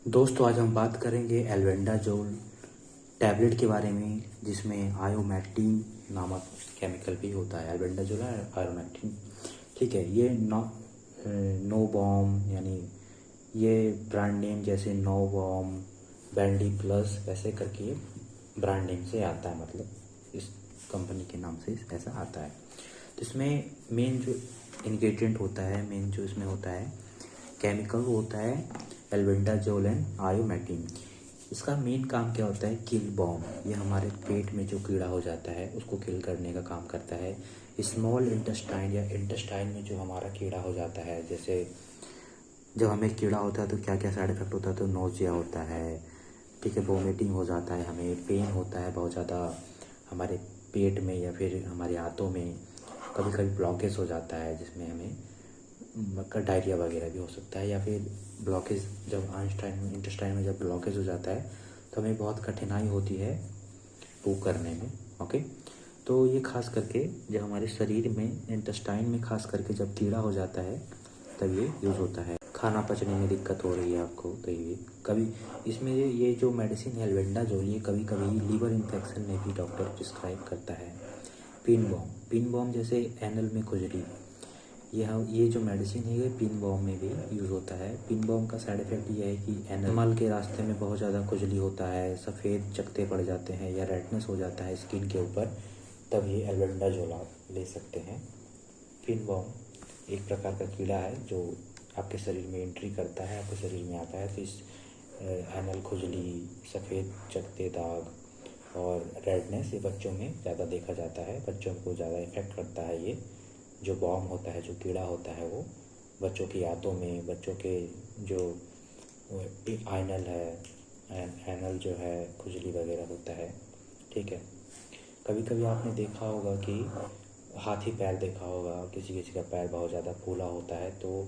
दोस्तों आज हम बात करेंगे एल्बेंडाजोल टैबलेट के बारे में, जिसमें आयोमैक्टिन नामक केमिकल भी होता है। एल्बेंडाजोल है आयोमैक्टिन, ठीक है। ये नोबॉम यानी ये ब्रांड नेम जैसे नोबॉम, बैंडी प्लस ऐसे करके ब्रांड नेम से आता है, मतलब इस कंपनी के नाम से ऐसा आता है। तो इसमें मेन जो इंग्रेडिएंट होता है, मेन जो इसमें होता है केमिकल, वो होता है एल्बेंडाजोल एंड आयोमैक्टिन। इसका मेन काम क्या होता है? किल बॉम्ब। ये हमारे पेट में जो कीड़ा हो जाता है उसको किल करने का काम करता है। स्मॉल इंटेस्टाइन या इंटेस्टाइन में जो हमारा कीड़ा हो जाता है, जैसे जब हमें कीड़ा होता है तो क्या क्या साइड इफेक्ट होता है? तो नोजिया होता है, ठीक है, वोमिटिंग हो जाता है, हमें पेन होता है बहुत ज़्यादा हमारे पेट में या फिर हमारे हाथों में। कभी कभी ब्लॉकेज हो जाता है जिसमें हमें डायरिया वगैरह भी हो सकता है, या फिर ब्लॉकेज जब इंटेस्टाइन में जब ब्लॉकेज हो जाता है तो हमें बहुत कठिनाई होती है पूप करने में। ओके, तो ये खास करके जब हमारे शरीर में इंटेस्टाइन में खास करके जब कीड़ा हो जाता है तब ये यूज़ होता है। खाना पचने में दिक्कत हो रही है आपको तो ये कभी इसमें ये जो मेडिसिन है एल्बेंडाजोल, ये कभी कभी लीवर इन्फेक्शन में भी डॉक्टर प्रिस्क्राइब करता है। पिन बॉम जैसे एनल में खुजली, ये जो मेडिसिन है ये पिन बॉम में भी यूज़ होता है। पिन बॉम का साइड इफ़ेक्ट ये है कि एनिमल के रास्ते में बहुत ज़्यादा खुजली होता है, सफ़ेद चकत्ते पड़ जाते हैं या रेडनेस हो जाता है स्किन के ऊपर, तब ये एल्बेंडाजोल आप ले सकते हैं। पिन बॉम एक प्रकार का कीड़ा है जो आपके शरीर में एंट्री करता है, आपके शरीर में आता है, तो इस एनल खुजली, सफ़ेद चकत्ते दाग और रेडनेस ये बच्चों में ज़्यादा देखा जाता है। बच्चों को ज़्यादा इफ़ेक्ट करता है। ये जो बॉम होता है, जो कीड़ा होता है, वो बच्चों की आंतों में, बच्चों के जो आइनल है, एनल जो है, खुजली वगैरह होता है, ठीक है। कभी कभी आपने देखा होगा कि हाथी पैर देखा होगा, किसी किसी का पैर बहुत ज़्यादा फूला होता है, तो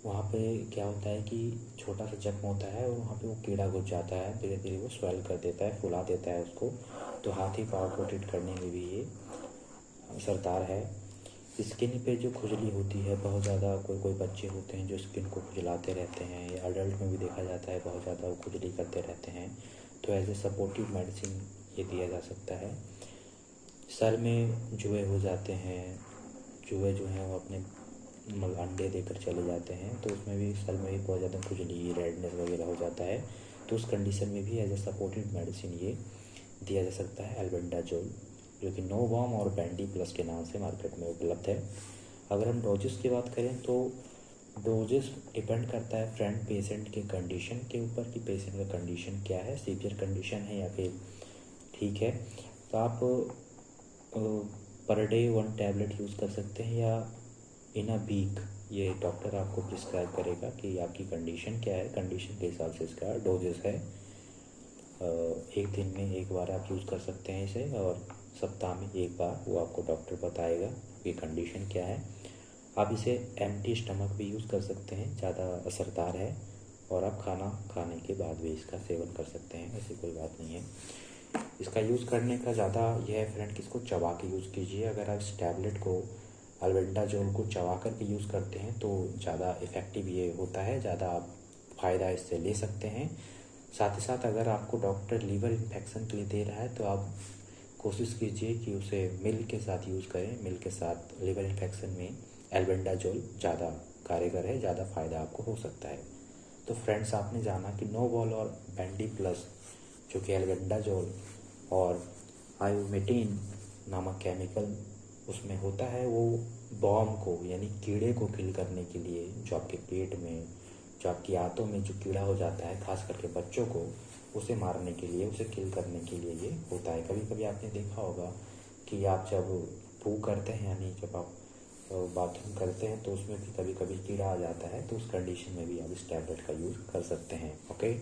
वहाँ पे क्या होता है कि छोटा सा जख्म होता है और वहाँ पे वो कीड़ा घुस जाता है, धीरे धीरे वो स्वेल कर देता है, फुला देता है उसको। तो हाथी पाँव को ट्रीट करने में भी ये असरदार है। स्किन पे जो खुजली होती है बहुत ज़्यादा, कोई कोई बच्चे होते हैं जो स्किन को खुजलाते रहते हैं, या अडल्ट में भी देखा जाता है बहुत ज़्यादा वो खुजली करते रहते हैं, तो एज ए सपोर्टिव मेडिसिन ये दिया जा सकता है। सर में जुए हो जाते हैं, जुए जो हैं वो अपने अंडे देकर चले जाते हैं, तो उसमें भी सर में भी बहुत ज़्यादा खुजली, रेडनेस वगैरह हो जाता है, तो उस कंडीशन में भी एज ए सपोर्टिव मेडिसिन ये दिया जा सकता है एल्बेंडाजोल, जो कि नोवॉम और बैंडी प्लस के नाम से मार्केट में उपलब्ध है। अगर हम डोजेस की बात करें तो डोजेस डिपेंड करता है फ्रेंड पेशेंट के कंडीशन के ऊपर कि पेशेंट का कंडीशन क्या है, सीवियर कंडीशन है या फिर ठीक है। तो आप पर डे 1 टैबलेट यूज़ कर सकते हैं, या इन अ वीक ये डॉक्टर आपको प्रिस्क्राइब करेगा कि आपकी कंडीशन क्या है, कंडीशन के हिसाब से इसका डोजेस है। एक दिन में एक बार आप यूज़ कर सकते हैं इसे, और सप्ताह में एक बार वो आपको डॉक्टर बताएगा कि कंडीशन क्या है। आप इसे एम्प्टी स्टमक भी यूज़ कर सकते हैं, ज़्यादा असरदार है, और आप खाना खाने के बाद भी इसका सेवन कर सकते हैं, ऐसी कोई बात नहीं है। इसका यूज़ करने का ज़्यादा यह है फ्रेंड कि इसको चबा के यूज़ कीजिए। अगर आप इस टैबलेट को, एल्बेंडाजोल को चबा कर के यूज़ करते हैं तो ज़्यादा इफ़ेक्टिव ये होता है, ज़्यादा आप फ़ायदा इससे ले सकते हैं। साथ ही साथ अगर आपको डॉक्टर लीवर इन्फेक्शन के लिए दे रहा है तो आप कोशिश कीजिए कि उसे मिल्क के साथ यूज़ करें। मिल्क के साथ लिवर इन्फेक्शन में एल्बेंडाजोल ज़्यादा कारगर है, ज़्यादा फ़ायदा आपको हो सकता है। तो फ्रेंड्स, आपने जाना कि नोबॉल और बैंडी प्लस जो कि एल्बेंडाजोल और आयोमेटिन नामक केमिकल उसमें होता है, वो बॉम को यानी कीड़े को किल करने के लिए, जो आपके पेट में, जो आपकी आंतों में जो कीड़ा हो जाता है, खास करके बच्चों को, उसे मारने के लिए, उसे किल करने के लिए ये होता है। कभी कभी आपने देखा होगा कि आप जब पू करते हैं यानी जब आप बाथरूम करते हैं तो उसमें भी कभी कभी कीड़ा आ जाता है, तो उस कंडीशन में भी आप इस टैबलेट का यूज़ कर सकते हैं। ओके।